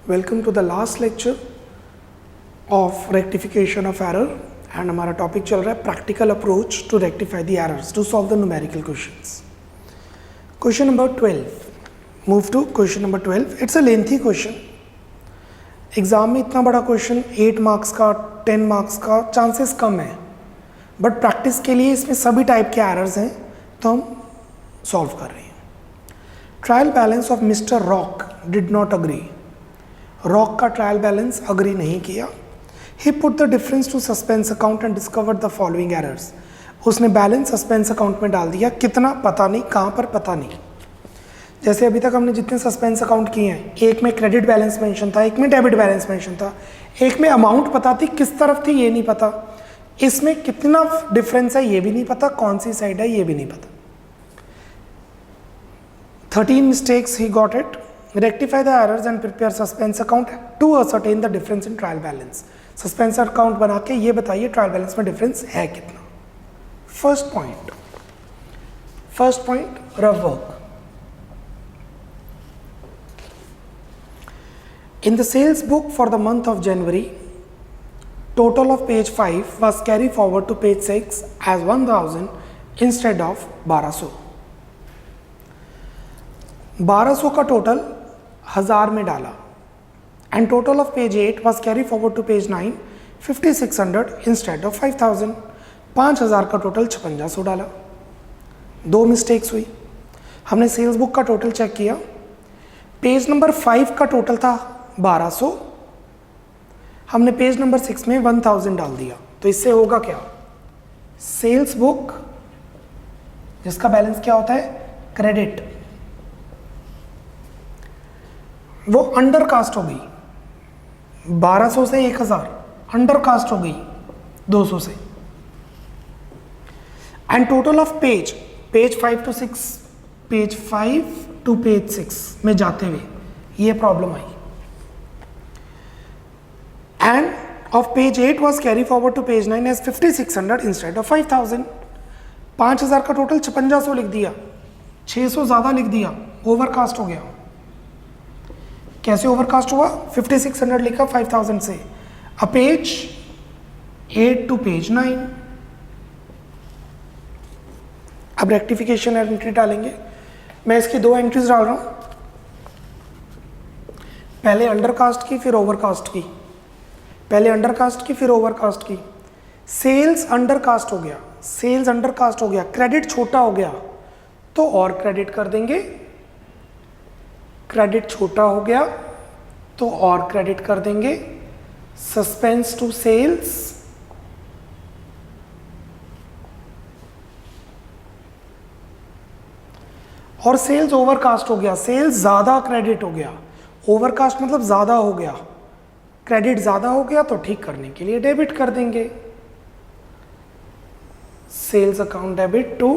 Welcome to the last lecture of rectification of error and हमारा topic चल रहा है practical approach to rectify the errors to solve the numerical questions. Question number 12. Move to question number 12. It's a lengthy question. Exam में इतना बड़ा question 8 marks का 10 marks का chances कम है, बट प्रैक्टिस के लिए इसमें सभी टाइप के एरर्स हैं तो हम सॉल्व कर रहे हैं. Trial balance of mister Rock did not agree. Rock का ट्रायल बैलेंस अग्री नहीं किया. He put the difference to suspense account and discovered the following errors. उसने बैलेंस सस्पेंस अकाउंट में डाल दिया. कितना पता नहीं, कहाँ पर पता नहीं. जैसे अभी तक हमने जितने सस्पेंस अकाउंट किए हैं, एक में क्रेडिट बैलेंस मेंशन था, एक में डेबिट बैलेंस मेंशन था, एक में अमाउंट पता थी, किस तरफ थी ये नहीं पता, इसमें कितना डिफरेंस है ये भी नहीं पता, कौन सी साइड है ये भी नहीं पता. 13 mistakes he got it. Rectify the errors and prepare suspense account to ascertain the difference in trial balance. Suspense account बना के ये बताइए ट्रायल बैलेंस में डिफरेंस है कितना. First point rough work. In the sales book for the month of January, total of page 5 was carried forward to page 6 as 1000 instead of 1200. 1200 का total 1000 में डाला and total of page 8 was carry forward to page 9 5600 instead of 5000. 5000 का total 5600 डाला. 2 mistakes हुई. हमने sales book का total check किया. Page number 5 का टोटल था 1200. हमने पेज नंबर 6 में 1000 डाल दिया. तो इससे होगा क्या, सेल्स बुक जिसका बैलेंस क्या होता है क्रेडिट, वो अंडर कास्ट हो गई. 1200 से 1000 अंडर कास्ट हो गई 200 से. And total of page 5 to 6 page 5 to page 6 में जाते हुए ये प्रॉब्लम आई. End of page 8 was carry forward to page 9 as 5600 instead of 5000. 5000 का टोटल 5600 लिख दिया, 600 ज्यादा लिख दिया, ओवरकास्ट हो गया. कैसे ओवरकास्ट हुआ, 5600 लिखा 5000 से. A page 8 to page 9. अब रेक्टिफिकेशन एंट्री डालेंगे. मैं इसकी 2 एंट्रीज डाल रहा हूं, पहले अंडरकास्ट की फिर ओवरकास्ट की. पहले अंडरकास्ट की फिर ओवरकास्ट की. सेल्स अंडरकास्ट हो गया, सेल्स अंडरकास्ट हो गया, क्रेडिट छोटा हो गया तो और क्रेडिट कर देंगे. क्रेडिट छोटा हो गया तो और क्रेडिट कर देंगे. सस्पेंस टू सेल्स और सेल्स ओवरकास्ट हो गया. सेल्स ज्यादा क्रेडिट हो गया, ओवरकास्ट मतलब ज्यादा हो गया. क्रेडिट ज्यादा हो गया तो ठीक करने के लिए डेबिट कर देंगे. Sales account debit to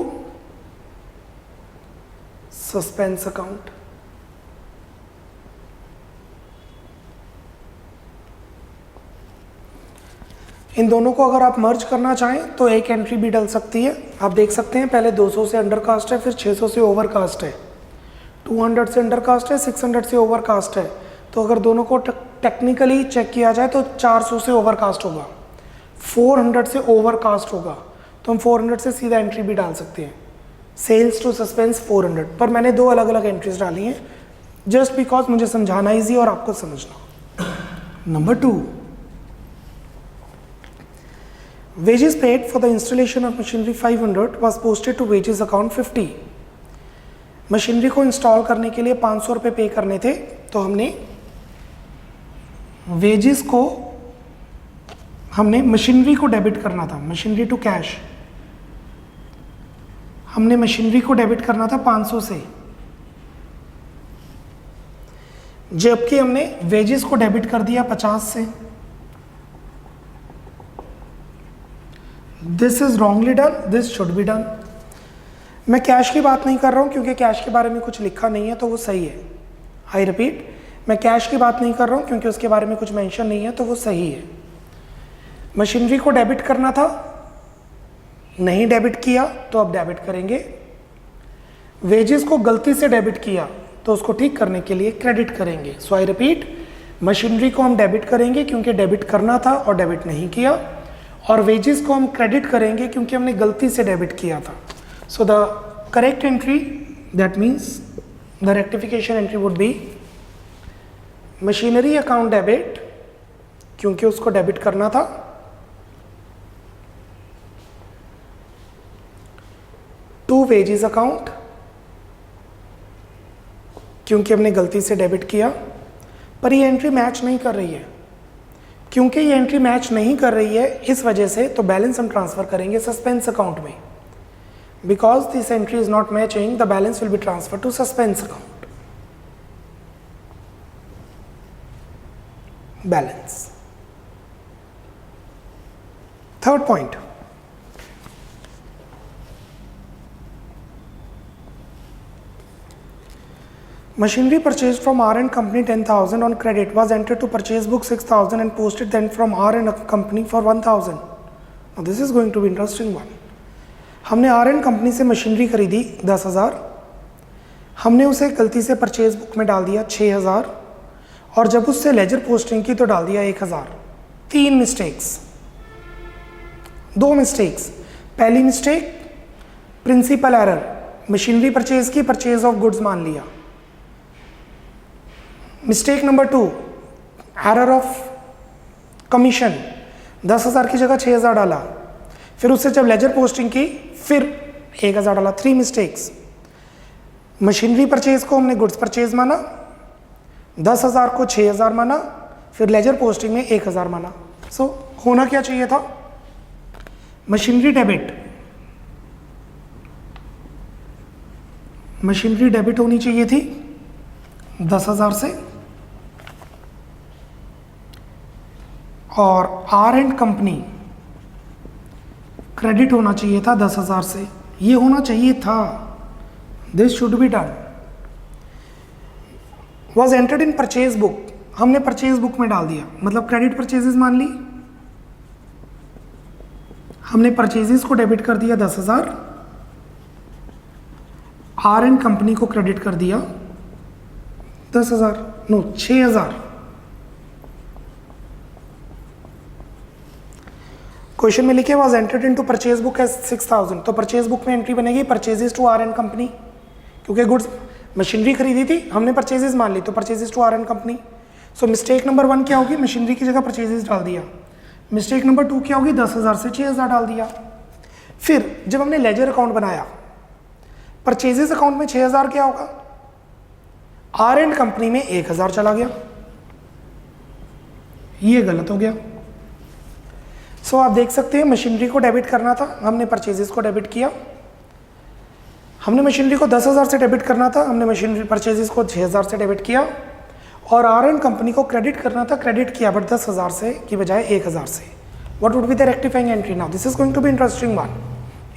suspense account. इन दोनों को अगर आप मर्ज करना चाहें तो एक एंट्री भी डल सकती है. आप देख सकते हैं पहले 200 से अंडरकास्ट है, फिर 600 से ओवरकास्ट है, 200 से अंडरकास्ट है, 600 से ओवरकास्ट है. तो अगर दोनों को टेक्निकली चेक किया जाए तो 400 से ओवरकास्ट होगा, 400 से ओवरकास्ट होगा. तो हम 400 से सीधा एंट्री भी डाल सकते हैं. Sales to suspense 400. पर मैंने 2 अलग अलग एंट्रीज डाली हैं जस्ट बिकॉज मुझे समझाना ईजी और आपको समझना. Number 2, wages paid for the installation of machinery 500 was posted to wages account 50. Machinery को इंस्टॉल करने के लिए 500 रुपये पे करने थे तो हमने वेजेस को, हमने मशीनरी को डेबिट करना था, मशीनरी टू कैश. हमने मशीनरी को डेबिट करना था 500 से, जबकि हमने वेजेस को डेबिट कर दिया 50 से. This is wrongly done, this should be done. मैं कैश की बात नहीं कर रहा हूं क्योंकि कैश के बारे में कुछ लिखा नहीं है तो वो सही है. आई रिपीट, मैं कैश की बात नहीं कर रहा हूं क्योंकि उसके बारे में कुछ मेंशन नहीं है तो वो सही है. मशीनरी को डेबिट करना था, नहीं डेबिट किया तो अब डेबिट करेंगे. वेजेस को गलती से डेबिट किया तो उसको ठीक करने के लिए क्रेडिट करेंगे. सो आई रिपीट, मशीनरी को हम डेबिट करेंगे क्योंकि डेबिट करना था और डेबिट नहीं किया, और वेजेस को हम क्रेडिट करेंगे क्योंकि हमने गलती से डेबिट किया था. So the correct entry, that means the rectification entry would B machinery account debit क्योंकि उसको डेबिट करना था, टू वेजेस अकाउंट क्योंकि हमने गलती से डेबिट किया. पर ये एंट्री मैच नहीं कर रही है. क्योंकि ये एंट्री मैच नहीं कर रही है इस वजह से तो बैलेंस हम ट्रांसफर करेंगे सस्पेंस अकाउंट में. Because this entry is not matching, the balance will be transfer to suspense account. Balance. Third point, machinery purchased from R and Company 10,000 on credit was entered to purchase book 6,000 and posted then from R and Company for 1,000. Now this is going to be interesting one. हमने R and Company से machinery खरीदी 10,000, हमने उसे गलती से purchase book में डाल दिया 6,000, और जब उससे लेजर पोस्टिंग की तो डाल दिया 1,000. 3 मिस्टेक्स, 2 मिस्टेक्स. पहली mistake principle error, machinery purchase की परचेज ऑफ गुड्स मान लिया. Mistake number 2, error of commission, 10,000 की जगह 6,000 डाला, फिर उससे जब लेजर पोस्टिंग की फिर 1,000 डाला. 3 मिस्टेक्स. मशीनरी परचेज को हमने गुड्स परचेज माना, 10,000 को 6,000 माना, फिर लेजर पोस्टिंग में 1,000 माना. सो होना क्या चाहिए था, मशीनरी डेबिट, मशीनरी डेबिट होनी चाहिए थी 10,000 से, और आर एंड कंपनी क्रेडिट होना चाहिए था 10,000 से. ये होना चाहिए था, this should be done. Was entered in purchase book, हमने परचेज बुक में डाल दिया, मतलब क्रेडिट परचेजेस मान ली, हमने परचेजेस को डेबिट कर दिया 10,000, आर एंड कंपनी को क्रेडिट कर दिया 10,000, नो 6,000. क्वेश्चन में लिखे was entered into purchase book as 6,000, तो परचेज बुक में एंट्री बनेगी purchases to R and company, क्योंकि गुड्स मशीनरी खरीदी थी, हमने परचेजेस मान ली, तो purchases to R and company. So mistake number 1 क्या होगी, मशीनरी की जगह परचेजेस डाल दिया. मिस्टेक नंबर 2 क्या होगी, 10,000 से 6,000 डाल दिया. फिर जब हमने लेजर अकाउंट बनाया, परचेजेस अकाउंट में 6,000 क्या होगा, आर एंड कंपनी में 1,000 चला गया, ये गलत हो गया. सो आप देख सकते हैं मशीनरी को डेबिट करना था, हमने परचेजेस को डेबिट किया. हमने मशीनरी को 10,000 से डेबिट करना था, हमने मशीनरी परचेजेस को 6,000 से डेबिट किया. और आर एंड कंपनी को क्रेडिट करना था, क्रेडिट किया बट 10,000 से की बजाय 1,000 से. What would be the rectifying entry now, this is going to be interesting one.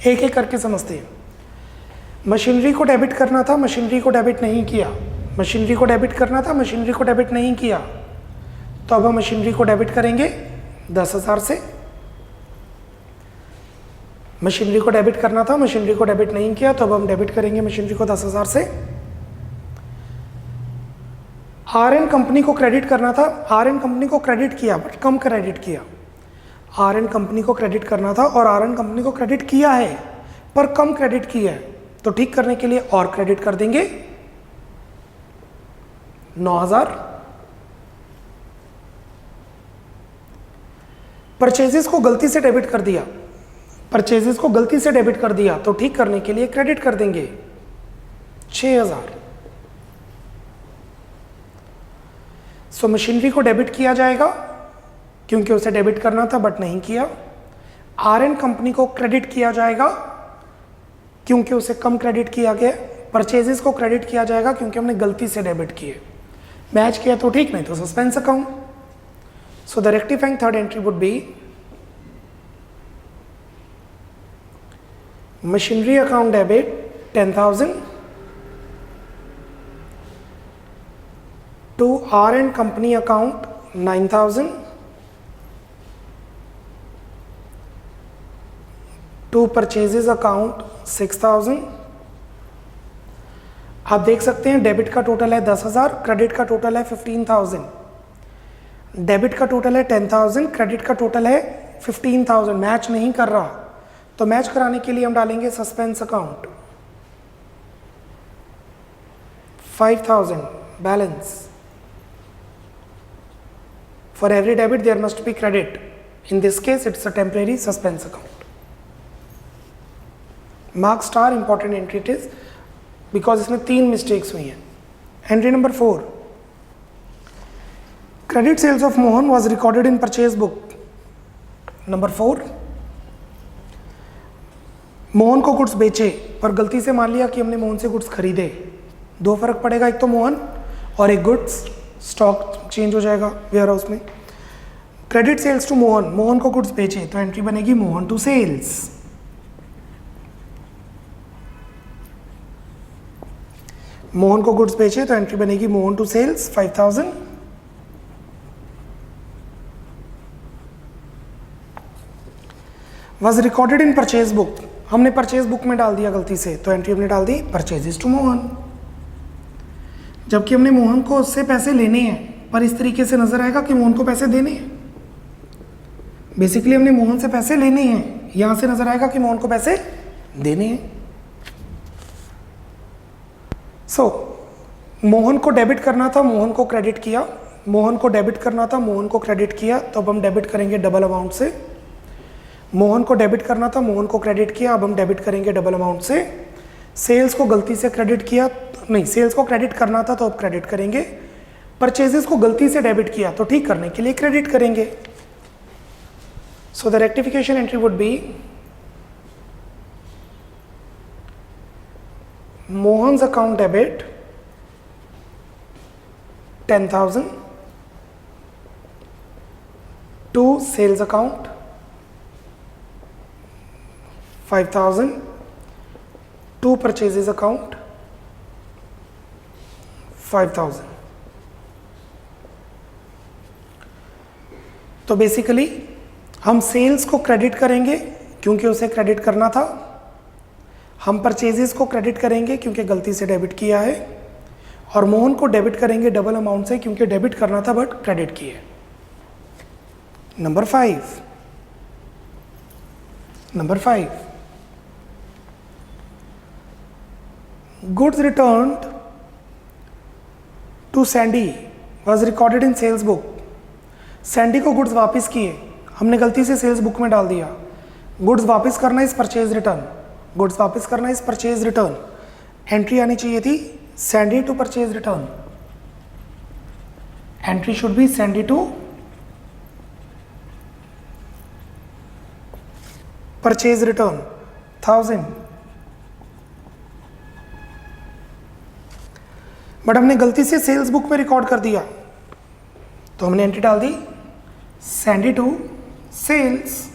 एक एक करके समझते हैं. मशीनरी को डेबिट करना था, मशीनरी को डेबिट नहीं किया, मशीनरी को डेबिट करना था, मशीनरी को डेबिट नहीं किया, तो अब हम मशीनरी को डेबिट करेंगे 10,000 से. मशीनरी को डेबिट करना था, मशीनरी को डेबिट नहीं किया, तो अब हम डेबिट करेंगे मशीनरी को 10,000 से. आर एंड कंपनी को क्रेडिट करना था, आर एंड कंपनी को क्रेडिट किया बट कम क्रेडिट किया. आर एंड कंपनी को क्रेडिट करना था और आर एंड कंपनी को क्रेडिट किया है पर कम क्रेडिट किया है, तो ठीक करने के लिए और क्रेडिट कर देंगे 9,000. परचेजेस को गलती से डेबिट कर दिया, परचेजेस को गलती से डेबिट कर दिया, तो ठीक करने के लिए क्रेडिट कर देंगे 6,000. सो मशीनरी को डेबिट किया जाएगा क्योंकि उसे डेबिट करना था बट नहीं किया. आर एंड कंपनी को क्रेडिट किया जाएगा क्योंकि उसे कम क्रेडिट किया गया. परचेजेस को क्रेडिट किया जाएगा क्योंकि हमने गलती से डेबिट किए. मैच किया तो ठीक, नहीं तो suspense account. So the rectifying third entry would B machinery account debit 10,000 to R and company account 9,000 to purchases account 6,000. आप देख सकते हैं डेबिट का टोटल है 10,000, क्रेडिट का टोटल है 15,000. डेबिट का टोटल है 10,000, क्रेडिट का टोटल है 15,000, मैच नहीं कर रहा, तो मैच कराने के लिए हम डालेंगे suspense account 5,000 balance. For every debit there must be credit. In this case it's a temporary suspense account. Mark star important entry it is because इसमें 3 mistakes हुई हैं. Entry number 4. Credit sales of Mohan was recorded in purchase book. Number 4. Mohan को goods बेचे पर गलती से मान लिया कि हमने मोहन से गुड्स खरीदे, दो फर्क पड़ेगा, एक तो मोहन और एक गुड्स स्टॉक चेंज हो जाएगा वेयर हाउस में। Credit sales to Mohan, Mohan को गुड्स बेचे तो एंट्री बनेगी मोहन टू सेल्स। मोहन को गुड्स बेचे तो एंट्री बनेगी Mohan to sales 5,000। Was recorded in purchase book, हमने परचेज बुक में डाल दिया गलती से तो एंट्री हमने डाल दी परचेजेस टू मोहन, जबकि हमने मोहन को उससे पैसे लेने हैं पर इस तरीके से नजर आएगा कि मोहन को पैसे देने हैं। बेसिकली हमने मोहन से पैसे लेने हैं, यहां से नजर आएगा कि मोहन को पैसे देने हैं। मोहन को डेबिट करना था, मोहन को क्रेडिट किया, मोहन को डेबिट करना था, मोहन को क्रेडिट किया, तो अब हम डेबिट करेंगे डबल अमाउंट से। मोहन को डेबिट करना था, मोहन को क्रेडिट किया, अब हम डेबिट करेंगे डबल अमाउंट से। सेल्स को गलती से क्रेडिट किया, नहीं सेल्स को क्रेडिट करना था तो अब क्रेडिट करेंगे। परचेजेस को गलती से डेबिट किया तो ठीक करने के लिए क्रेडिट करेंगे। So the rectification entry would be Mohan's account debit 10,000 to sales account 5,000 to purchases account 5,000। तो बेसिकली हम सेल्स को क्रेडिट करेंगे क्योंकि उसे क्रेडिट करना था, हम परचेजेस को क्रेडिट करेंगे क्योंकि गलती से डेबिट किया है, और मोहन को डेबिट करेंगे डबल अमाउंट से क्योंकि डेबिट करना था बट क्रेडिट किए। Number 5, goods returned to Sandy was recorded in sales book. Sandy को गुड्स वापस किए, हमने गलती से सेल्स बुक में डाल दिया। गुड्स वापस करना इस परचेज रिटर्न, गुड्स वापस करना इस परचेज रिटर्न, एंट्री आनी चाहिए थी Sandy to purchase return. Entry should be Sandy to purchase return 1,000, but हमने गलती से सेल्स बुक में रिकॉर्ड कर दिया तो हमने एंट्री डाल दी Sandy to sales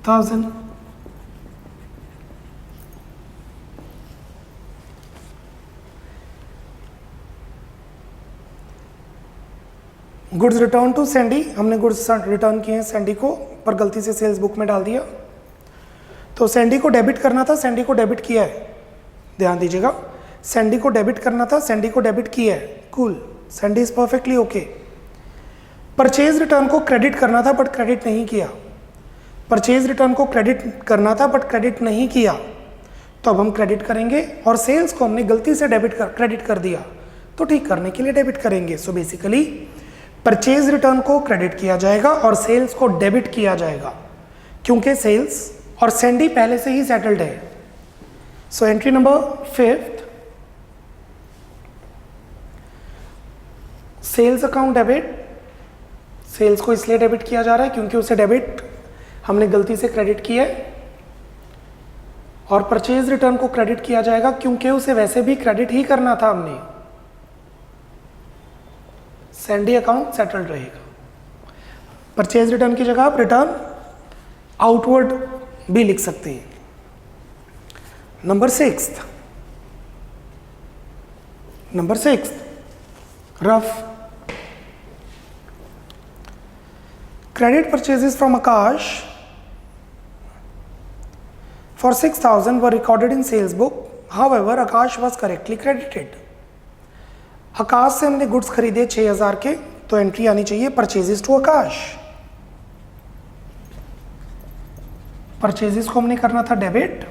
1,000। Goods return to Sandy, हमने गुड्स रिटर्न किए हैं सैंडी को पर गलती से सेल्स बुक में डाल दिया, तो सैंडी को डेबिट करना था, सैंडी को डेबिट किया है, ध्यान दीजिएगा, सैंडी को डेबिट करना था, सैंडी को डेबिट किया है, cool, Sandy is perfectly okay. Purchase return को क्रेडिट करना था बट क्रेडिट नहीं किया, परचेज रिटर्न को क्रेडिट करना था बट क्रेडिट नहीं किया, तो अब हम क्रेडिट करेंगे, और सेल्स को हमने गलती से क्रेडिट कर दिया तो ठीक करने के लिए डेबिट करेंगे। सो बेसिकली परचेज रिटर्न को क्रेडिट किया जाएगा और सेल्स को डेबिट किया जाएगा क्योंकि सेल्स और सैंडी पहले से ही सेटल्ड है। So entry number 5, sales account debit, sales को इसलिए डेबिट किया जा रहा है क्योंकि उसे डेबिट हमने गलती से क्रेडिट किया है, और परचेज रिटर्न को क्रेडिट किया जाएगा क्योंकि उसे वैसे भी क्रेडिट ही करना था हमने। सैंडी अकाउंट सेटल्ड रहेगा। परचेज रिटर्न की जगह आप रिटर्न आउटवर्ड भी लिख सकते हैं। Number 6, rough credit purchases from Akash for 6,000 were recorded in sales book. However, Akash was correctly credited. आकाश से हमने गुड्स खरीदे 6,000 के तो एंट्री आनी चाहिए परचेजेस टू आकाश। परचेजेस को हमने करना था डेबिट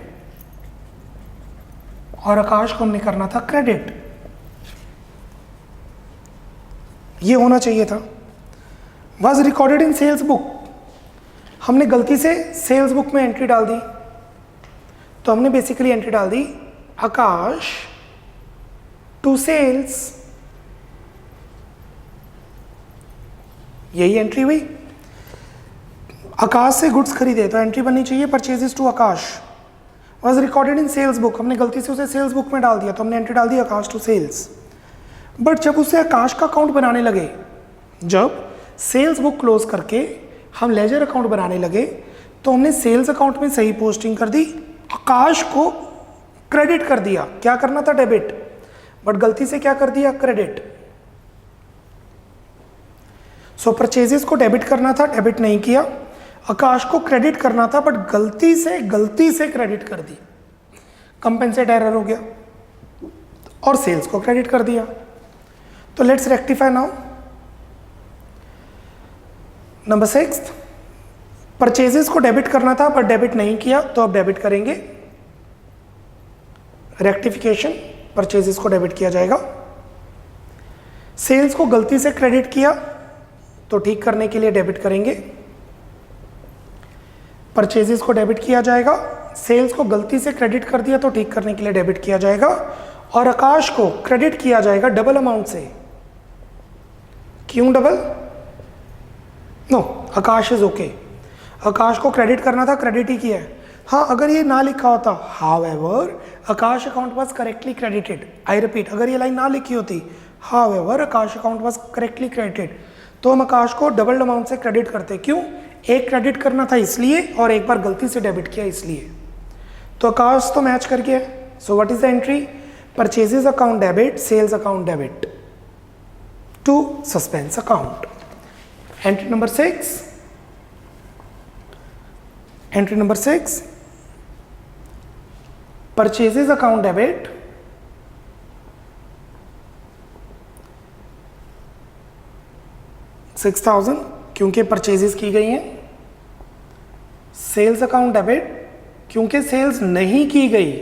और आकाश को हमने करना था क्रेडिट। ये होना चाहिए था। Was recorded in sales book, हमने गलती से सेल्स बुक में एंट्री डाल दी, तो हमने बेसिकली एंट्री डाल दी आकाश टू सेल्स, यही एंट्री हुई। आकाश से गुड्स खरीदे तो एंट्री बननी चाहिए purchases to Akash. Was recorded in sales book, हमने गलती से उसे सेल्स बुक में डाल दिया, तो हमने एंट्री डाल दी आकाश टू सेल्स। बट जब उसे आकाश का अकाउंट बनाने लगे, जब सेल्स बुक क्लोज करके हम लेजर अकाउंट बनाने लगे, तो हमने सेल्स अकाउंट में सही पोस्टिंग कर दी, आकाश को क्रेडिट कर दिया। क्या करना था? डेबिट, बट गलती से क्या कर दिया? क्रेडिट। सो परचेजेस को डेबिट करना था, डेबिट नहीं किया। आकाश को क्रेडिट करना था, बट गलती से क्रेडिट कर दी, कंपेंसेट एरर हो गया, और सेल्स को क्रेडिट कर दिया। तो let's rectify now. Number 6, purchases को डेबिट करना था बट डेबिट नहीं किया, तो अब डेबिट करेंगे। रेक्टिफिकेशन, परचेजेस को डेबिट किया जाएगा। सेल्स को गलती से क्रेडिट किया, तो ठीक करने के लिए डेबिट करेंगे। परचेजेस को डेबिट किया जाएगा, सेल्स को गलती से क्रेडिट कर दिया, तो ठीक करने के लिए डेबिट किया जाएगा। और आकाश को क्रेडिट किया जाएगा डबल अमाउंट से। क्यों double? No, Akash is okay. Akash को क्रेडिट करना था, क्रेडिट ही किया है। हाँ, अगर ये ना लिखा होता however Akash account was correctly credited, I repeat, अगर ये लाइन ना लिखी होती however Akash account was correctly credited, तो हम आकाश को डबल अमाउंट से क्रेडिट करते। क्यों? एक क्रेडिट करना था इसलिए, और एक बार गलती से डेबिट किया इसलिए। तो आकाश तो मैच कर गया। So what is the entry? Purchases account debit, sales account debit to suspense account. Entry number 6, entry number 6, purchases account debit, $6,000 क्योंकि परचेजेस की गई हैं। सेल्स अकाउंट डेबिट क्योंकि सेल्स नहीं की गई,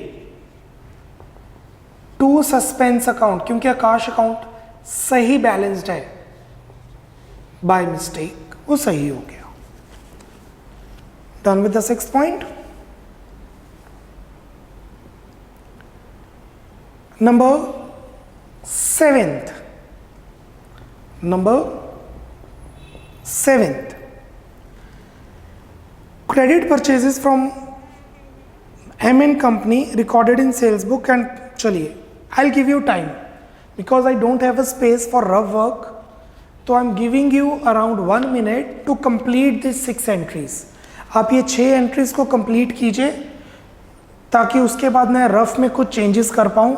टू सस्पेंस अकाउंट क्योंकि आकाश अकाउंट सही बैलेंस्ड है, बाय मिस्टेक वो सही हो गया। Done with the 6th point. Number 7th, number 7th, credit purchases from MN company recorded in sales book। and चलिए, I'll give you time because I don't have a space for rough work, तो I'm giving you around 1 minute to complete these 6 entries। आप ये 6 entries को complete कीजिए ताकि उसके बाद मैं रफ में कुछ changes कर पाऊँ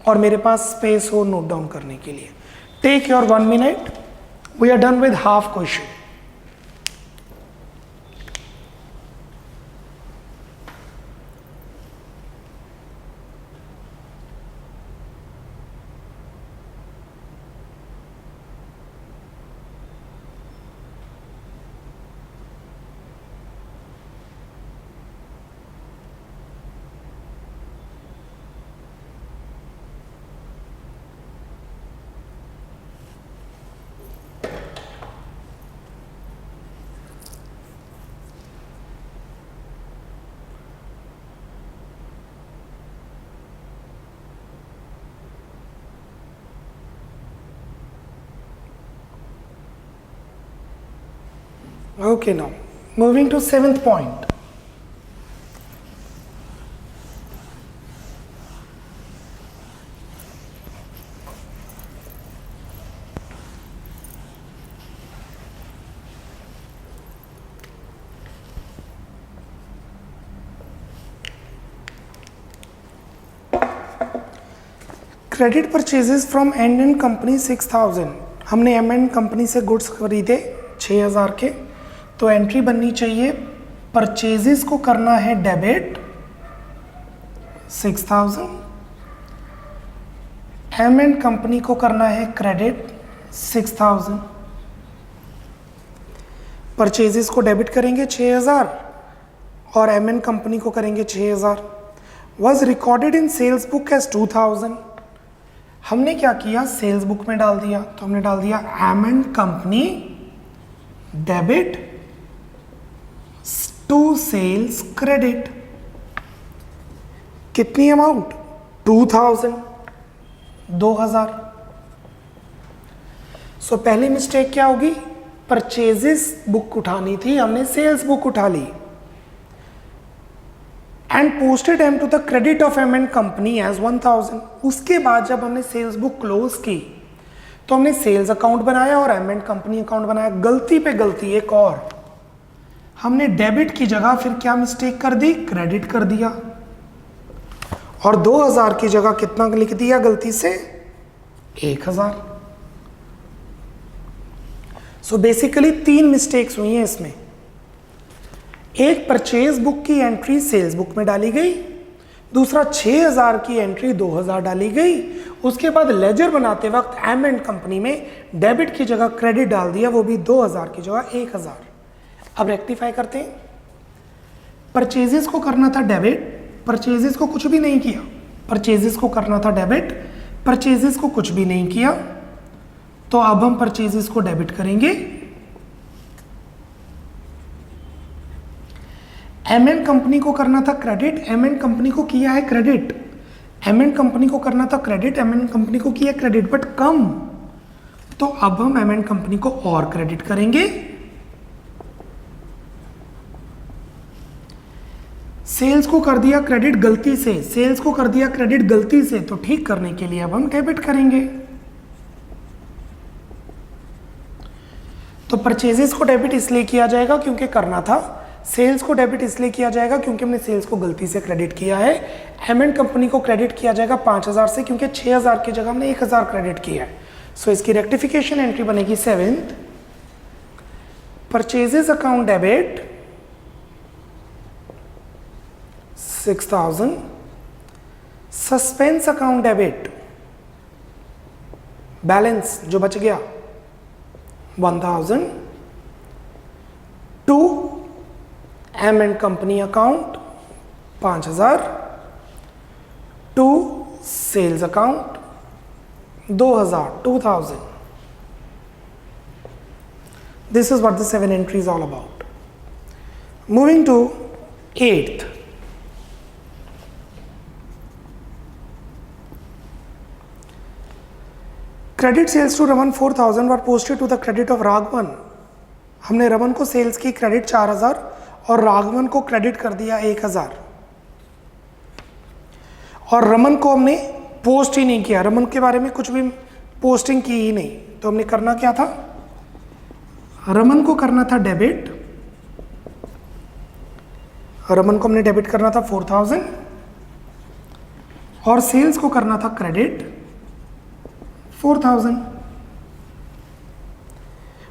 और मेरे पास स्पेस हो नोट डाउन करने के लिए। Take your 1 minute। We are done with half question। Okay, now moving to 7th point। Credit purchases from and company 6,000। हमने एम कंपनी से गुड्स खरीदे 6,000 के, तो एंट्री बननी चाहिए परचेजेस को करना है डेबिट 6,000, एम कंपनी को करना है क्रेडिट 6,000। परचेजेस को डेबिट करेंगे 6000 और एमएन कंपनी को करेंगे 6000। Was recorded in sales book as 2000। हमने क्या किया, सेल्स बुक में डाल दिया, तो हमने डाल दिया MN company debit to sales credit. कितनी अमाउंट, 2000। सो पहली मिस्टेक क्या होगी, परचेजेस बुक उठानी थी, हमने सेल्स बुक उठा ली। And posted M to the credit of M and company as 1000। उसके बाद जब हमने सेल्स बुक क्लोज की तो हमने सेल्स अकाउंट बनाया और एम एंड कंपनी अकाउंट बनाया। गलती पे गलती एक और, हमने डेबिट की जगह फिर क्या मिस्टेक कर दी, क्रेडिट कर दिया, और 2000 की जगह कितना लिख दिया गलती से, 1000। सो बेसिकली 3 मिस्टेक्स हुई हैं इसमें। एक, परचेज बुक की एंट्री सेल्स बुक में डाली गई, दूसरा 6000 की एंट्री 2000 डाली गई, उसके बाद लेजर बनाते वक्त एम एंड कंपनी में डेबिट की जगह क्रेडिट डाल दिया, वो भी 2000 की जगह 1000। अब रेक्टिफाई करते हैं। परचेजेस को करना था डेबिट, परचेजेस को कुछ भी नहीं किया, परचेजेस को करना था डेबिट, परचेजेस को कुछ भी नहीं किया, तो अब हम परचेजेस को डेबिट करेंगे। एम एन कंपनी को करना था क्रेडिट, एम एन कंपनी को किया है क्रेडिट, एम एन कंपनी को करना था क्रेडिट, एम एन कंपनी को किया क्रेडिट बट कम, तो अब हम एम एन कंपनी को और क्रेडिट करेंगे। सेल्स को कर दिया क्रेडिट गलती से, सेल्स को कर दिया क्रेडिट गलती से, तो ठीक करने के लिए अब हम डेबिट करेंगे। तो परचेजेस को डेबिट इसलिए किया जाएगा क्योंकि करना था, सेल्स को डेबिट इसलिए किया जाएगा क्योंकि हमने सेल्स को गलती से क्रेडिट किया है, एम एंड कंपनी को क्रेडिट किया जाएगा 5000 से क्योंकि 6000 की जगह हमने 1000 क्रेडिट किया है। सो इसकी रेक्टिफिकेशन एंट्री बनेगी 7th, purchases account debit 6000, suspense account debit balance जो बच गया 1000 to M and company account 5000 to sales account 2000। This is what the 7 entry is all about. Moving to 8th. Credit sales to Raman 4000 were posted to the credit of Raghavan. हमने रमन को sales की credit 4000 और राघवन को credit कर दिया 1000, और रमन को हमने पोस्ट ही नहीं किया, रमन के बारे में कुछ भी पोस्टिंग की ही नहीं। तो हमने करना क्या था, रमन को करना था डेबिट, रमन को हमने डेबिट करना था 4000 और सेल्स को करना था credit 4000।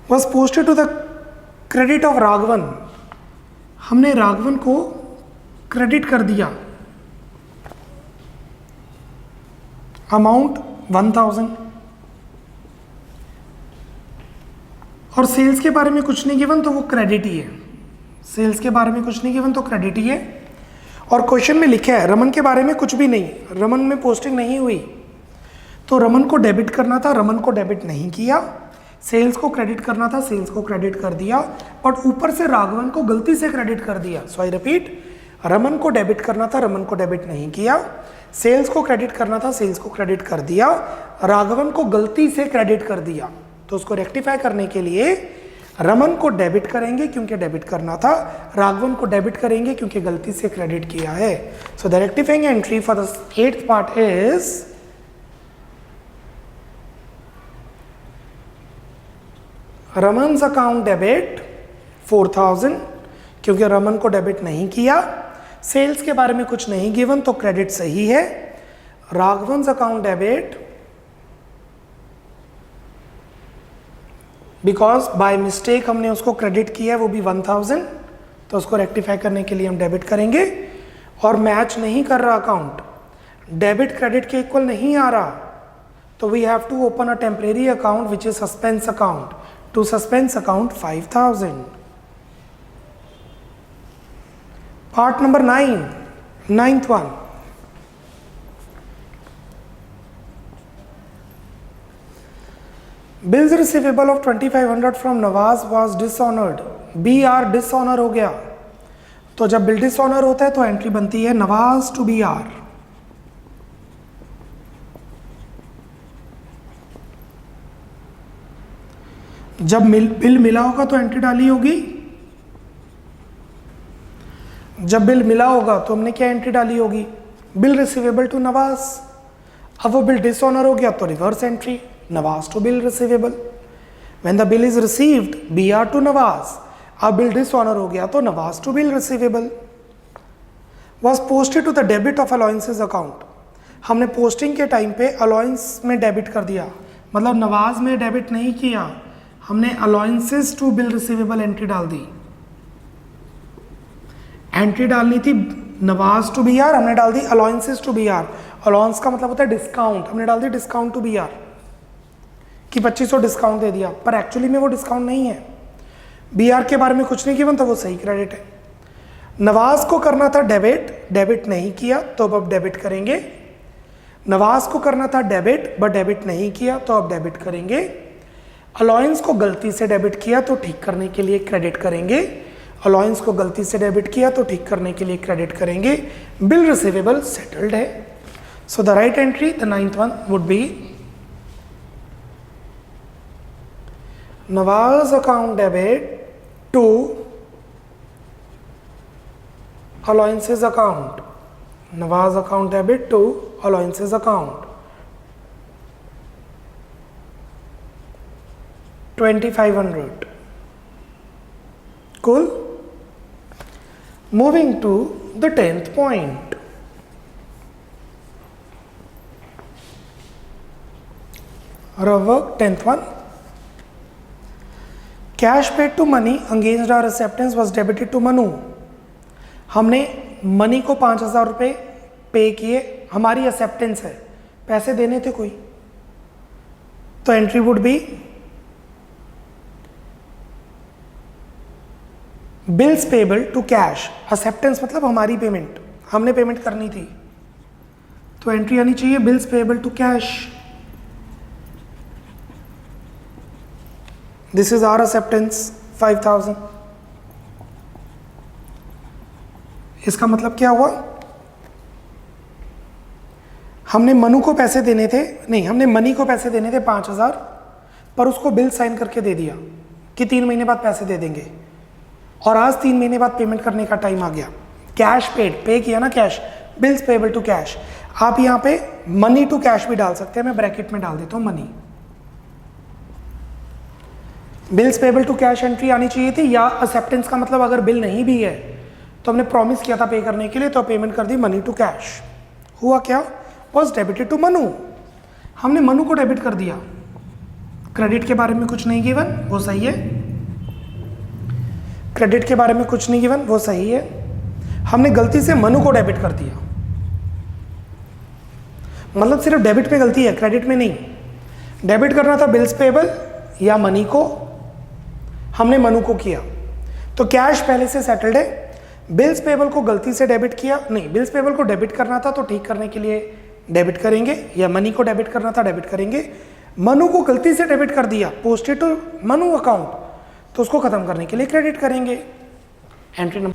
was posted to the credit of Raghavan, हमने राघवन को क्रेडिट कर दिया अमाउंट 1000, और सेल्स के बारे में कुछ नहीं गिवन तो वो क्रेडिट ही है, सेल्स के बारे में कुछ नहीं गिवन तो क्रेडिट ही है। और क्वेश्चन में लिखा है रमन के बारे में कुछ भी नहीं, रमन में पोस्टिंग नहीं हुई, तो रमन को डेबिट करना था, रमन को डेबिट नहीं किया, सेल्स को क्रेडिट करना था, सेल्स को क्रेडिट कर दिया, बट ऊपर से राघवन को गलती से क्रेडिट कर दिया। सो आई रिपीट, रमन को डेबिट करना था, रमन को डेबिट नहीं किया, सेल्स को क्रेडिट करना था, सेल्स को क्रेडिट कर दिया, राघवन को गलती से क्रेडिट कर दिया। तो उसको रेक्टिफाई करने के लिए रमन को डेबिट करेंगे क्योंकि डेबिट करना था, राघवन को डेबिट करेंगे क्योंकि गलती से क्रेडिट किया है। So the rectifying entry for the 8th part is Raman's account debit 4000 क्योंकि रमन को डेबिट नहीं किया, सेल्स के बारे में कुछ नहीं गिवन तो क्रेडिट सही है। Raghavan's account debit because by mistake हमने उसको क्रेडिट किया है, वो भी 1000, तो उसको रेक्टिफाई करने के लिए हम डेबिट करेंगे। और मैच नहीं कर रहा अकाउंट, डेबिट क्रेडिट के इक्वल नहीं आ रहा, तो we have to open a temporary account which is suspense account. To suspense account 5000, part number 9, 9th one. Bills receivable of 2500 from Nawaz was dishonored. BR dishonour हो गया, तो जब bill dishonour होता है तो एंट्री बनती है नवाज टू BR. जब बिल मिला होगा तो एंट्री डाली होगी, जब बिल मिला होगा तो हमने क्या एंट्री डाली होगी, बिल रिसीवेबल टू नवाज. अब वो बिल डिसऑनर हो गया तो reverse entry, Nawaz to bill receivable. When the bill is received BR to Nawaz. अब बिल डिसऑनर हो गया तो Nawaz to bill receivable. Was posted to the debit of allowances account. हमने पोस्टिंग के टाइम पे अलाउंस में डेबिट कर दिया, मतलब नवाज में डेबिट नहीं किया, हमने allowances to bill receivable entry डाल दी. एंट्री डालनी थी नवाज टू BR, हमने डाल दी अलाउंसेस टू BR. अलाउंस का मतलब होता है डिस्काउंट, हमने डाल दी डिस्काउंट टू BR कि 2500 डिस्काउंट दे दिया, पर एक्चुअली में वो डिस्काउंट नहीं है. BR के बारे में कुछ नहीं किया, तो वो सही क्रेडिट है. नवाज को करना था डेबिट, डेबिट नहीं किया तो अब डेबिट करेंगे. नवाज को करना था डेबिट बट डेबिट नहीं किया तो अब डेबिट करेंगे. अलाउंस को गलती से डेबिट किया तो ठीक करने के लिए क्रेडिट करेंगे. अलाउंस को गलती से डेबिट किया तो ठीक करने के लिए क्रेडिट करेंगे. बिल रिसीवेबल सेटल्ड है. So the right entry, the 9th one would be Nawaz account debit to allowances account. Nawaz account debit to allowances account 2500. Cool. Moving to the 10th point. Rough work, 10th one. Cash paid to money against our acceptance was debited to Manu. हमने money को 5000 रुपये पे किए, हमारी acceptance है, पैसे देने थे कोई, तो entry would be bills payable to cash. Acceptance मतलब हमारी पेमेंट, हमने पेमेंट करनी थी, तो एंट्री आनी चाहिए bills payable to cash. This is our acceptance 5000. इसका मतलब क्या हुआ, हमने मनु को पैसे देने थे, नहीं हमने मनी को पैसे देने थे 5000, पर उसको बिल साइन करके दे दिया कि 3 महीने बाद पैसे दे देंगे, और आज 3 महीने बाद पेमेंट करने का टाइम आ गया. कैश पेड, पे किया ना cash, bills payable to cash. आप यहाँ पे मनी टू कैश भी डाल सकते हैं, मैं ब्रैकेट में डाल देता हूँ money. Bills payable to cash entry आनी चाहिए थी, या एक्सेप्टेंस का मतलब अगर बिल नहीं भी है तो हमने प्रॉमिस किया था पे करने के लिए, तो पेमेंट कर दी मनी टू कैश. हुआ क्या, वॉज डेबिटेड टू मनु. हमने मनु को डेबिट कर दिया, क्रेडिट के बारे में कुछ नहीं गिवन, वो सही है. क्रेडिट के बारे में कुछ नहीं गिवन, वो सही है. हमने गलती से मनु को डेबिट कर दिया, मतलब सिर्फ डेबिट में गलती है, क्रेडिट में नहीं. डेबिट करना था बिल्स पेबल या मनी को, हमने मनु को किया, तो कैश पहले से सेटल्ड है. बिल्स पेबल को गलती से डेबिट किया, नहीं बिल्स पेबल को डेबिट करना था तो ठीक करने के लिए डेबिट करेंगे, या मनी को डेबिट करना था डेबिट करेंगे. मनु को गलती से डेबिट कर दिया, पोस्टेड टू मनु अकाउंट, तो उसको खत्म करने के लिए क्रेडिट करेंगे. एंट्री नंबर,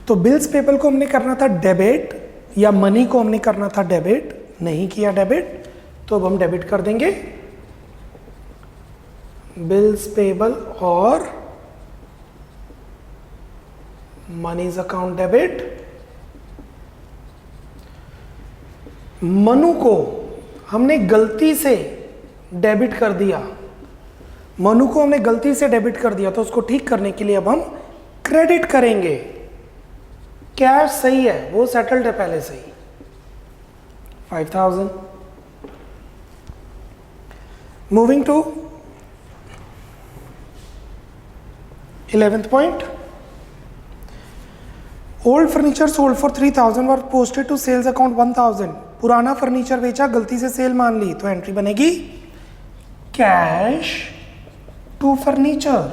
तो बिल्स पेबल को हमने करना था डेबिट, या मनी को हमने करना था डेबिट, नहीं किया डेबिट, तो अब हम डेबिट कर देंगे बिल्स पेबल और मनीज अकाउंट डेबिट. मनु को हमने गलती से डेबिट कर दिया, मनु को हमने गलती से डेबिट कर दिया, तो उसको ठीक करने के लिए अब हम क्रेडिट करेंगे. कैश सही है, वो सेटल्ड है पहले से ही 5000. Moving to 11th point. Old furniture sold for 3000 और पोस्टेड टू सेल्स अकाउंट 1000. पुराना फर्नीचर बेचा, गलती से सेल मान ली, तो एंट्री बनेगी cash to furniture.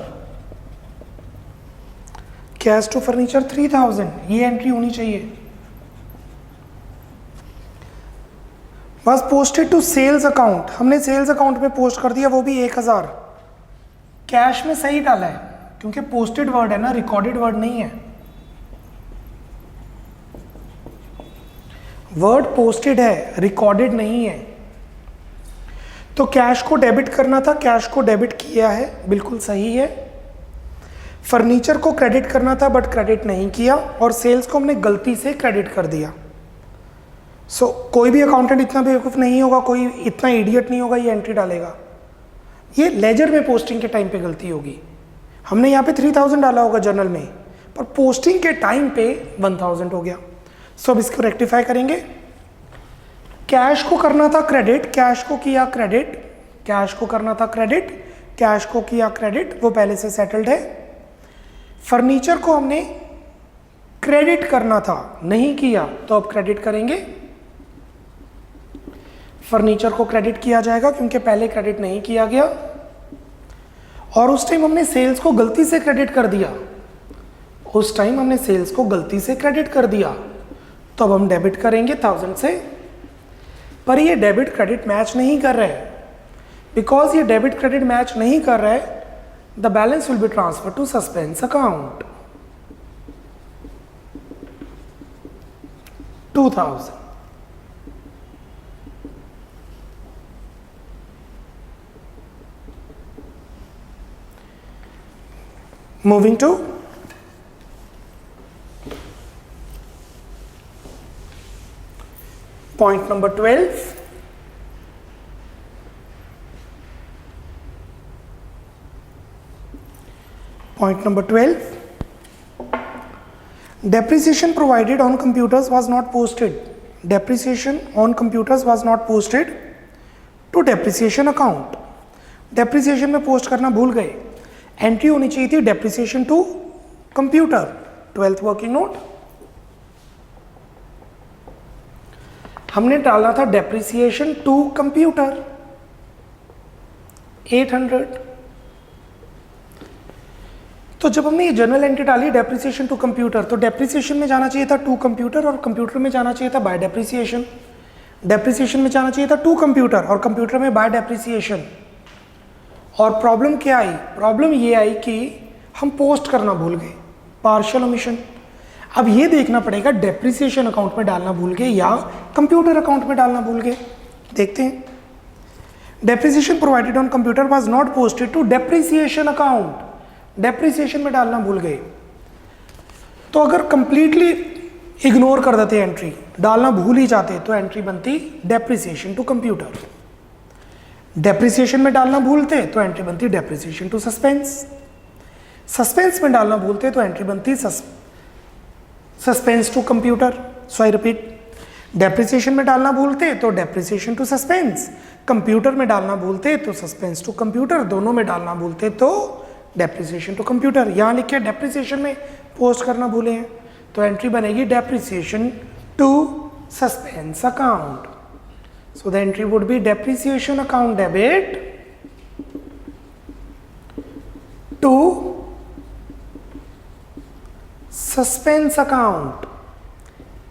Cash to furniture 3000, ये एंट्री होनी चाहिए। Was posted to sales account, हमने सेल्स अकाउंट में पोस्ट कर दिया, वो भी 1000। कैश में सही डाला है क्योंकि पोस्टेड वर्ड है ना, रिकॉर्डेड वर्ड नहीं है। वर्ड पोस्टेड है, रिकॉर्डेड नहीं है। तो कैश को डेबिट करना था, कैश को डेबिट किया है, बिल्कुल सही है। फर्नीचर को क्रेडिट करना था बट क्रेडिट नहीं किया, और सेल्स को हमने गलती से क्रेडिट कर दिया। कोई भी अकाउंटेंट इतना बेवकूफ़ नहीं होगा, कोई इतना इडियट नहीं होगा ये एंट्री डालेगा। ये लेजर में पोस्टिंग के टाइम पे गलती होगी। हमने यहाँ पे 3000 डाला होगा जर्नल में, पर पोस्टिंग के टाइम पे 1000 हो गया। अब इसको रेक्टिफाई करेंगे। कैश को करना था क्रेडिट, कैश को किया क्रेडिट, कैश को करना था क्रेडिट, कैश को किया क्रेडिट, वो पहले से सेटल्ड है। फर्नीचर को हमने क्रेडिट करना था, नहीं किया, तो अब क्रेडिट करेंगे। फर्नीचर को क्रेडिट किया जाएगा क्योंकि पहले क्रेडिट नहीं किया गया, और उस टाइम हमने सेल्स को गलती से क्रेडिट कर दिया, उस टाइम हमने सेल्स को गलती से क्रेडिट कर दिया, तो अब हम डेबिट करेंगे 1000 से। पर ये डेबिट क्रेडिट मैच नहीं कर रहे, बिकॉज ये डेबिट क्रेडिट मैच नहीं कर रहे, the balance will be transfer to suspense account 2000। Moving to point number 12. Point number 12. Depreciation provided on computers was not posted. Depreciation on computers was not posted to depreciation account. Depreciation में पोस्ट करना भूल गए, एंट्री होनी चाहिए थी depreciation to computer, 12th working note. हमने डालना था डेप्रिसिएशन टू कंप्यूटर 800। तो जब हमने ये जर्नल एंट्री डाली डेप्रिसिएशन टू कंप्यूटर, तो डेप्रिसिएशन में जाना चाहिए था टू कंप्यूटर, और कंप्यूटर में जाना चाहिए था बाय डेप्रिसिएशन। डेप्रिसिएशन में जाना चाहिए था टू कंप्यूटर, और कंप्यूटर में बाय डेप्रिसिएशन। और प्रॉब्लम क्या आई? प्रॉब्लम ये आई कि हम पोस्ट करना भूल गए, पार्शियल ओमिशन। अब ये देखना पड़ेगा डेप्रिसिएशन अकाउंट में डालना भूल गए या कंप्यूटर अकाउंट में डालना भूल गए। देखते हैं। Depreciation provided on computer was not posted to depreciation account, depreciation में डालना भूल गए। तो अगर कंप्लीटली इग्नोर कर देते एंट्री, डालना भूल ही जाते, तो एंट्री बनती डेप्रिसिएशन टू कंप्यूटर। डेप्रिसिएशन में डालना भूलते तो एंट्री बनती डेप्रिसिएशन टू सस्पेंस। सस्पेंस में डालना भूलते तो एंट्री बनती suspense to computer. So I repeat, depreciation में डालना भूलते तो डेप्रिसिएशन टू सस्पेंस, कंप्यूटर में डालना भूलते तो सस्पेंस टू कंप्यूटर, दोनों में डालना भूलते तो डेप्रिसिएशन टू कंप्यूटर। यहाँ लिखे डेप्रिसिएशन में पोस्ट करना भूले हैं, तो एंट्री बनेगी depreciation to suspense account. So the entry would be depreciation account debit to suspense account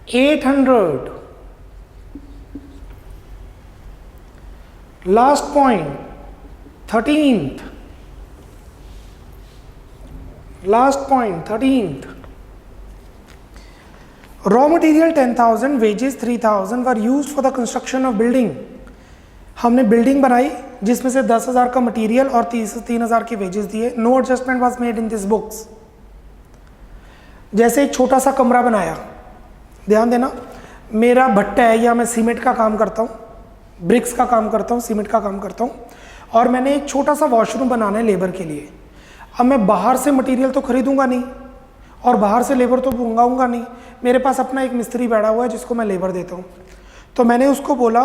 800. Last point 13th. Last point 13th. Raw material 10,000, wages 3,000 were used for the construction of building. हमने building बनाई जिसमें से 10,000 का material और 3,000 के wages दिए। No adjustment was made in this books. जैसे एक छोटा सा कमरा बनाया, ध्यान देना, मेरा भट्टा है या मैं सीमेंट का काम करता हूँ, ब्रिक्स का काम करता हूँ, सीमेंट का काम करता हूँ, और मैंने एक छोटा सा वॉशरूम बनाना है लेबर के लिए। अब मैं बाहर से मटेरियल तो खरीदूंगा नहीं और बाहर से लेबर तो मंगाऊंगा नहीं, मेरे पास अपना एक मिस्त्री बैठा हुआ है जिसको मैं लेबर देता हूँ। तो मैंने उसको बोला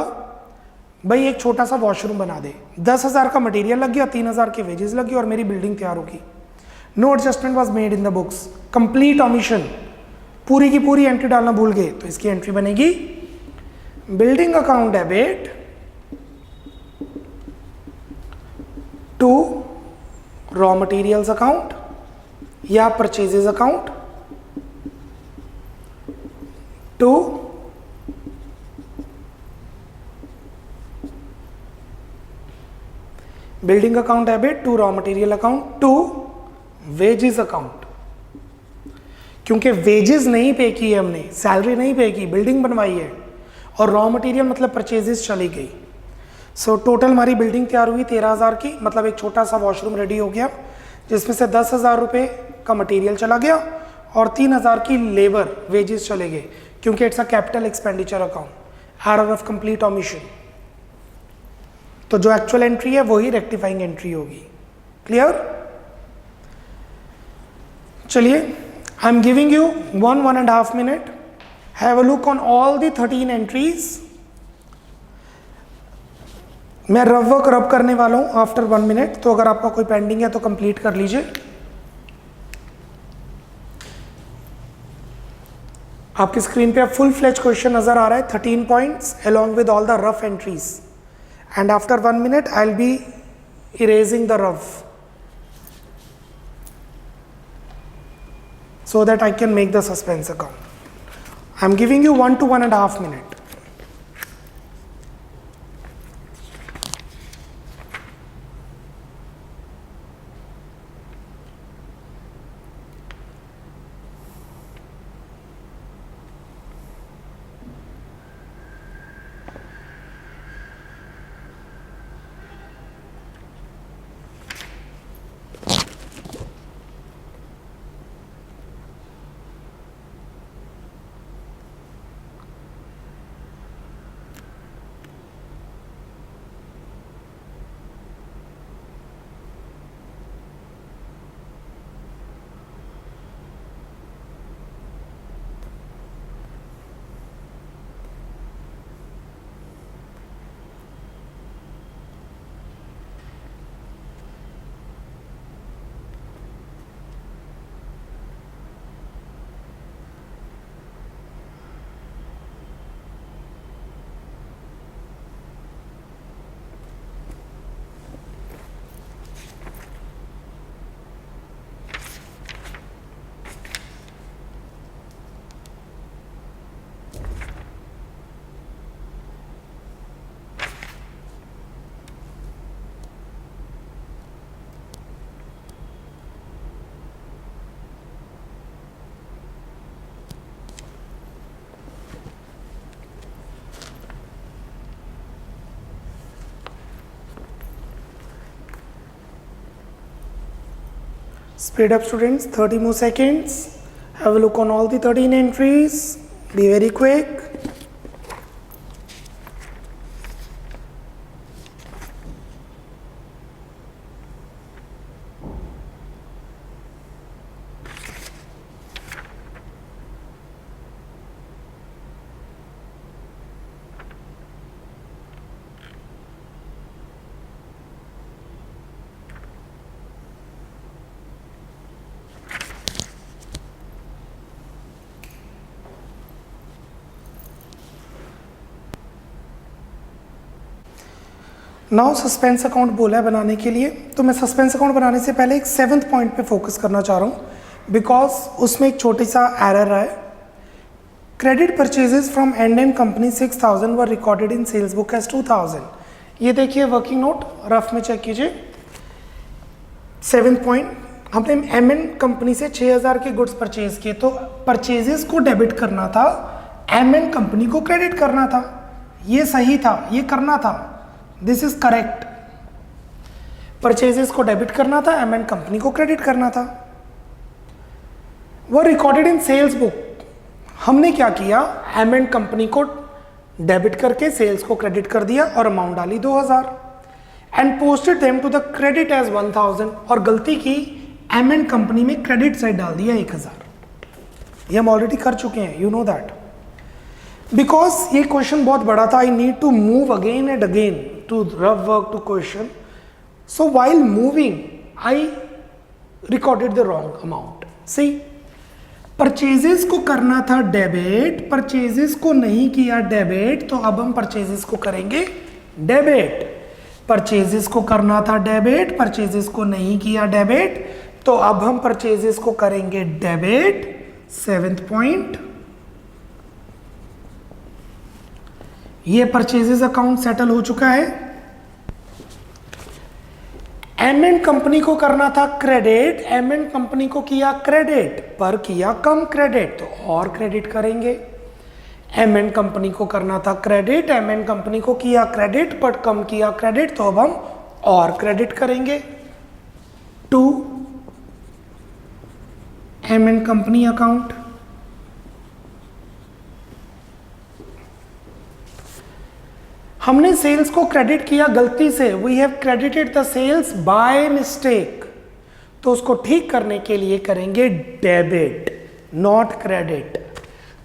भाई एक छोटा सा वॉशरूम बना दे, 10,000 का मटेरियल लग गया, 3,000 के वेजेस लग गए और मेरी बिल्डिंग तैयार होगी। No adjustment was made in the books, complete omission, पूरी की पूरी एंट्री डालना भूल गए, तो इसकी एंट्री बनेगी building account debit to raw materials account या purchases account to building account debit to raw material account to wages account. क्योंकि वेजेस नहीं पे की है हमने, सैलरी नहीं पे की, बिल्डिंग बनवाई है और रॉ मटेरियल मतलब परचेजेस चली गई। सो टोटल हमारी बिल्डिंग तैयार हुई 13,000 की, मतलब एक छोटा सा वॉशरूम रेडी हो गया जिसमें से 10,000 रुपये का मटेरियल चला गया और 3,000 की लेबर वेजेस चले गए, क्योंकि it's a capital expenditure account, error of complete omission. तो जो एक्चुअल एंट्री है वही रेक्टिफाइंग एंट्री होगी। क्लियर? चलिए, I am giving you 1.5 minute, have a look on all the 13 entries. मैं रफ वर्क रब करने वाला हूं आफ्टर 1 मिनट, तो अगर आपका कोई पेंडिंग है तो कंप्लीट कर लीजिए। आपकी स्क्रीन पे फुल फ्लेज क्वेश्चन नजर आ रहा है, 13 points along with all the rough entries, and after 1 minute I'll be erasing the rough so that I can make the suspense account. I'm giving you 1 to 1.5 minutes. Speed up students, 30 more seconds. Have a look on all the 13 entries. Be very quick. Now suspense account बोला है बनाने के लिए, तो मैं suspense account बनाने से पहले एक 7th पॉइंट पे फोकस करना चाह रहा हूँ, बिकॉज उसमें एक छोटी सा एरर है। Credit purchases from and company 6,000 were recorded in sales book as 2,000। ये देखिए वर्किंग नोट, रफ में चेक कीजिए। 7th पॉइंट, हमने एम कंपनी से 6,000 के गुड्स परचेज किए, तो परचेजेस को डेबिट करना था, एम कंपनी को क्रेडिट करना था। ये सही था, ये करना था, दिस इज करेक्ट। परचेजेस को डेबिट करना था, एम कंपनी को क्रेडिट करना था। वो रिकॉर्डेड इन सेल्स बुक, हमने क्या किया, एम कंपनी को डेबिट करके सेल्स को क्रेडिट कर दिया और अमाउंट डाली 2,000 and posted them to the credit as 1,000, और गलती की एम कंपनी में क्रेडिट साइड डाल दिया 1,000। ये हम ऑलरेडी कर चुके हैं, यू नो दैट। बिकॉज ये क्वेश्चन बहुत बड़ा था, I need to move again and again to rough work to question, so while moving I recorded the wrong amount. C, purchases को करना था डेबिट, परचेजेस को नहीं किया डेबिट, तो अब हम परचेजेस को करेंगे डेबिट। परचेजेस को करना था डेबिट, परचेजेस को नहीं किया डेबिट, तो अब हम परचेजेस को करेंगे डेबिट, 7th पॉइंट। ये परचेजेस अकाउंट सेटल हो चुका है। एम एंड कंपनी को करना था क्रेडिट, एम एंड कंपनी को किया क्रेडिट पर किया कम क्रेडिट, तो और क्रेडिट करेंगे। एम एंड कंपनी को करना था क्रेडिट, एम एंड कंपनी को किया क्रेडिट बट कम किया क्रेडिट, तो अब हम और क्रेडिट करेंगे to M and company account. हमने सेल्स को क्रेडिट किया गलती से, we have credited the sales by mistake, तो उसको ठीक करने के लिए करेंगे डेबिट, नॉट क्रेडिट।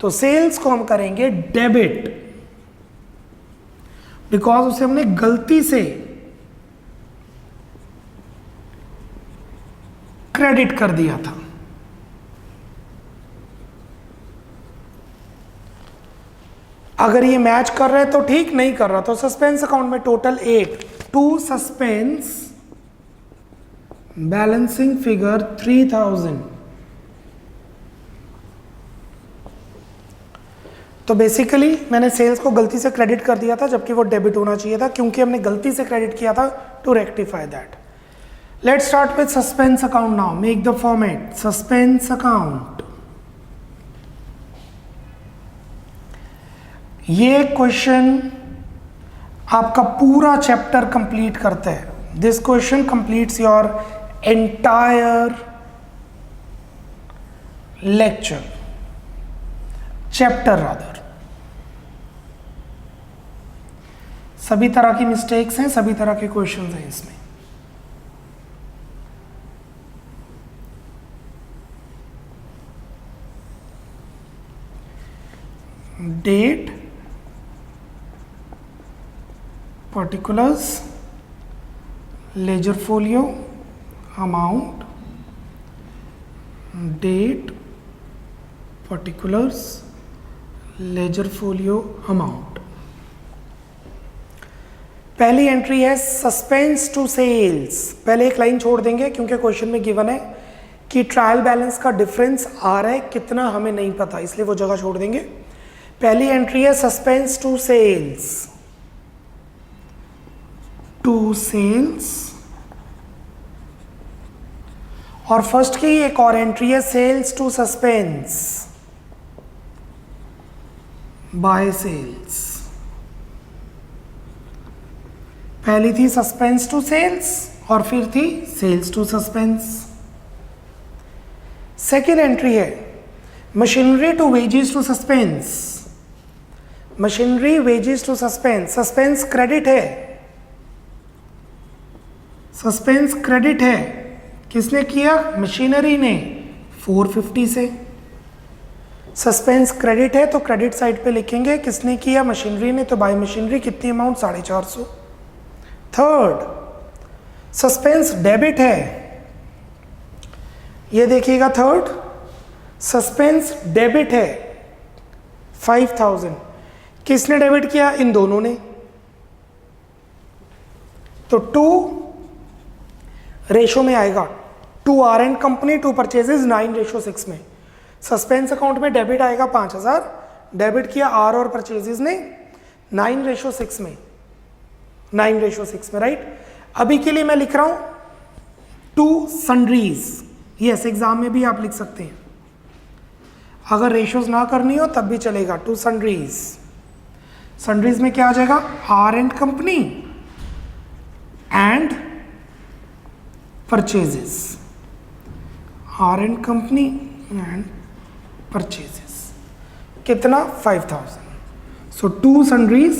तो सेल्स को हम करेंगे डेबिट बिकॉज उसे हमने गलती से क्रेडिट कर दिया था। अगर ये मैच कर रहा है तो ठीक, नहीं कर रहा तो सस्पेंस अकाउंट में total 8, to suspense balancing figure 3000। तो बेसिकली मैंने सेल्स को गलती से क्रेडिट कर दिया था जबकि वो डेबिट होना चाहिए था, क्योंकि हमने गलती से क्रेडिट किया था to rectify that. Let's start with suspense account now. Make the format suspense account. ये क्वेश्चन आपका पूरा चैप्टर कंप्लीट करता है। This question completes your entire lecture, chapter rather. सभी तरह की मिस्टेक्स हैं, सभी तरह के क्वेश्चंस हैं इसमें। Date, particulars, ledger folio, amount, date, particulars, ledger folio, amount। पहली एंट्री है सस्पेंस टू सेल्स। पहले एक लाइन छोड़ देंगे क्योंकि क्वेश्चन में गिवन है कि ट्रायल बैलेंस का डिफरेंस आ रहा है कितना हमें नहीं पता, इसलिए वो जगह छोड़ देंगे। पहली एंट्री है suspense to sales, to sales, और फर्स्ट की एक और एंट्री है sales to suspense by sales. पहली थी सस्पेंस टू सेल्स और फिर थी sales to suspense. Second entry है machinery to wages to suspense, machinery wages to suspense. Suspense credit है, सस्पेंस क्रेडिट है, किसने किया? मशीनरी ने 450 से। सस्पेंस क्रेडिट है तो क्रेडिट साइड पे लिखेंगे किसने किया? मशीनरी ने, तो बाय मशीनरी कितनी अमाउंट? 450। थर्ड सस्पेंस डेबिट है, ये देखिएगा थर्ड सस्पेंस डेबिट है 5000। किसने डेबिट किया? इन दोनों ने। तो 2 रेशो में आएगा, 2 आर एंड कंपनी 2 परचेजेस 9:6 में। सस्पेंस अकाउंट में डेबिट आएगा 5000, डेबिट किया आर और परचेजेस ने 9:6 में, 9:6 में, राइट। अभी के लिए मैं लिख रहा हूं 2 सन्ड्रीज। यस, एग्जाम में भी आप लिख सकते हैं, अगर रेशोज ना करनी हो तब भी चलेगा। 2 सन्ड्रीज, सन्ड्रीज में क्या आ जाएगा? R and company and purchases, R and company and purchases. कितना? 5000। सो 2 सन्ड्रीज,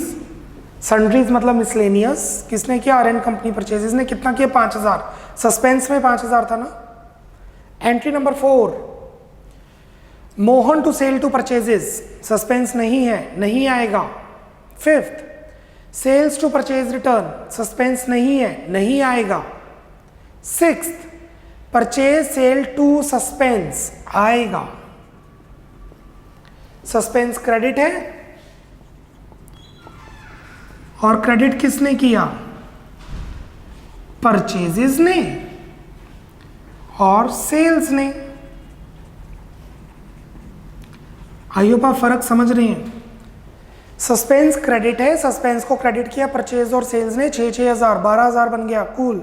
सन्ड्रीज मतलब मिसलेनियस। किसने किया? Are and company. परचेजेस ने कितना किया? 5000। सस्पेंस में 5000 था ना। Entry number 4 Mohan to sale to purchases, suspense नहीं है, नहीं आएगा। 5th sales to purchase return, suspense नहीं है, नहीं आएगा। 6th purchase sale to suspense आएगा। सस्पेंस क्रेडिट है और क्रेडिट किसने किया? परचेजेस ने, और सेल्स ने। आइए आप फर्क समझ रहे हैं। सस्पेंस क्रेडिट है, सस्पेंस को क्रेडिट किया परचेज और सेल्स ने, 6,000 12,000 बन गया, कूल।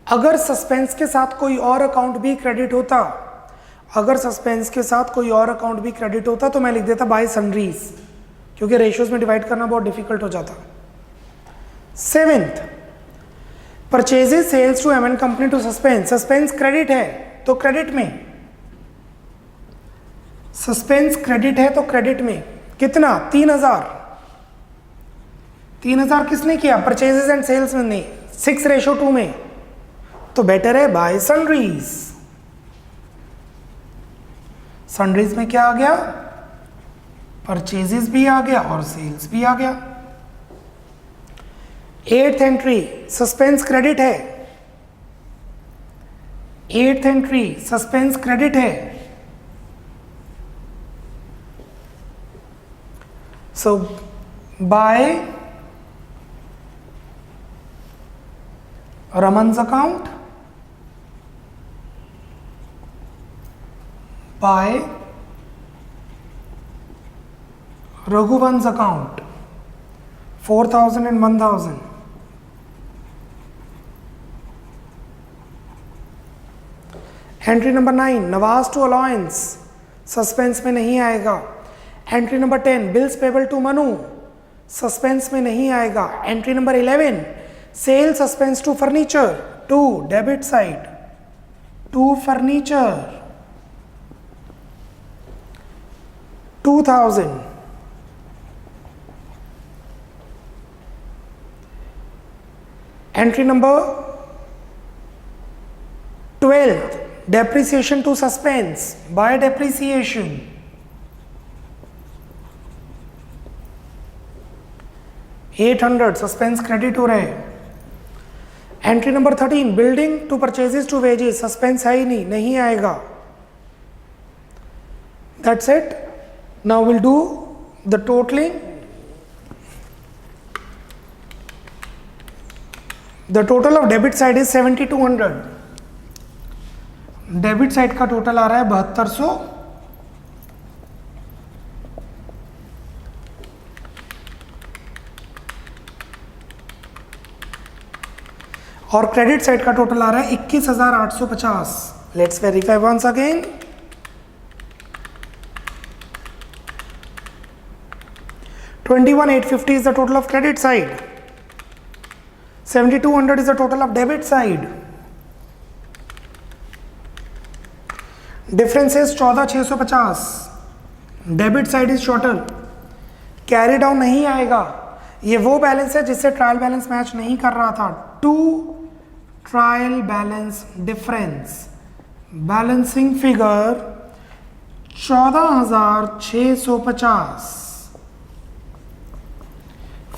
अगर सस्पेंस के साथ कोई और अकाउंट भी क्रेडिट होता, अगर सस्पेंस के साथ कोई और अकाउंट भी क्रेडिट होता तो मैं लिख देता बाय सन्ड्रीज, क्योंकि रेशियोज में डिवाइड करना बहुत डिफिकल्ट हो जाता। 7th, purchases sales to M N company to suspense. Suspense credit है तो क्रेडिट में, सस्पेंस क्रेडिट है तो क्रेडिट में कितना, 3,000। 3,000 किसने किया, परचेजेस एंड सेल्स में नहीं, 6:2 में, तो बेटर है बाय सन्ड्रीज। सन्ड्रीज में क्या आ गया, परचेजेस भी आ गया और सेल्स भी आ गया। 8th एंट्री, सस्पेंस क्रेडिट है, 8th एंट्री सस्पेंस क्रेडिट है, so by Raman's account, by Raghuvan's account, 4,000 and 1,000. Entry number 9, Nawaz to alliance, suspense में नहीं आएगा। Entry number 10, bills payable to Manu, suspense में नहीं आएगा। Entry number 11, sale suspense to furniture, to debit side, to furniture, 2,000। Entry number 12, depreciation to suspense, by depreciation, 800 suspense credit हो रहा है। Entry number 13, building to purchases to wages, suspense है ही नहीं, नहीं आएगा। That's it. Now will do the totalling. The total of debit side is 7,200। Debit side का total आ रहा है 7,200, और क्रेडिट साइड का टोटल आ रहा है 21,850। Let's verify once again. $21,850 is the total of credit side. 7,200 is the total of debit side. Difference is 14,650. Debit side is shorter. Carry down नहीं आएगा। ये वो बैलेंस है जिससे ट्रायल बैलेंस मैच नहीं कर रहा था। To trial balance difference, balancing figure 14,650,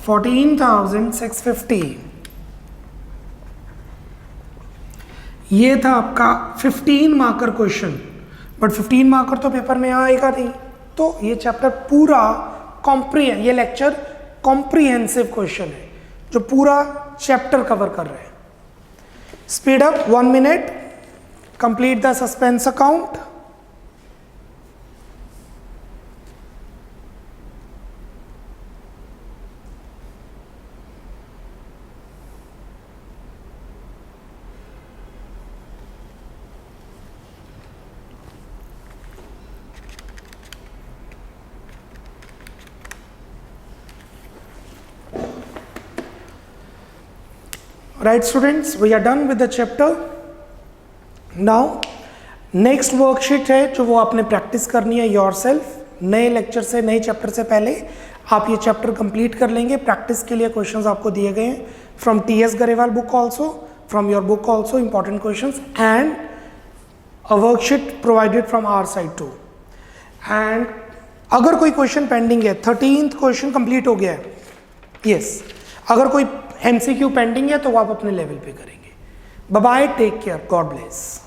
14,650। ये था आपका 15 मार्कर क्वेश्चन, बट 15 मार्कर तो पेपर में आएगा नहीं, तो ये चैप्टर पूरा ये लेक्चर कॉम्प्रिहेंसिव क्वेश्चन है जो पूरा चैप्टर कवर कर रहे हैं। Speed up 1 minute, complete the suspense account. Right students, we are done with the chapter. Now next worksheet है जो वो आपने प्रैक्टिस करनी है yourself। नए लेक्चर से, नए चैप्टर से पहले आप ये चैप्टर कंप्लीट कर लेंगे। प्रैक्टिस के लिए क्वेश्चंस आपको दिए गए हैं from TS Grewal book also, from your book also important questions, and a worksheet provided from our side too. And अगर कोई क्वेश्चन पेंडिंग है, 13th क्वेश्चन कंप्लीट हो गया है, यस, अगर कोई MCQ पेंडिंग है तो वो आप अपने लेवल पे करेंगे। Bye bye, take care, God bless.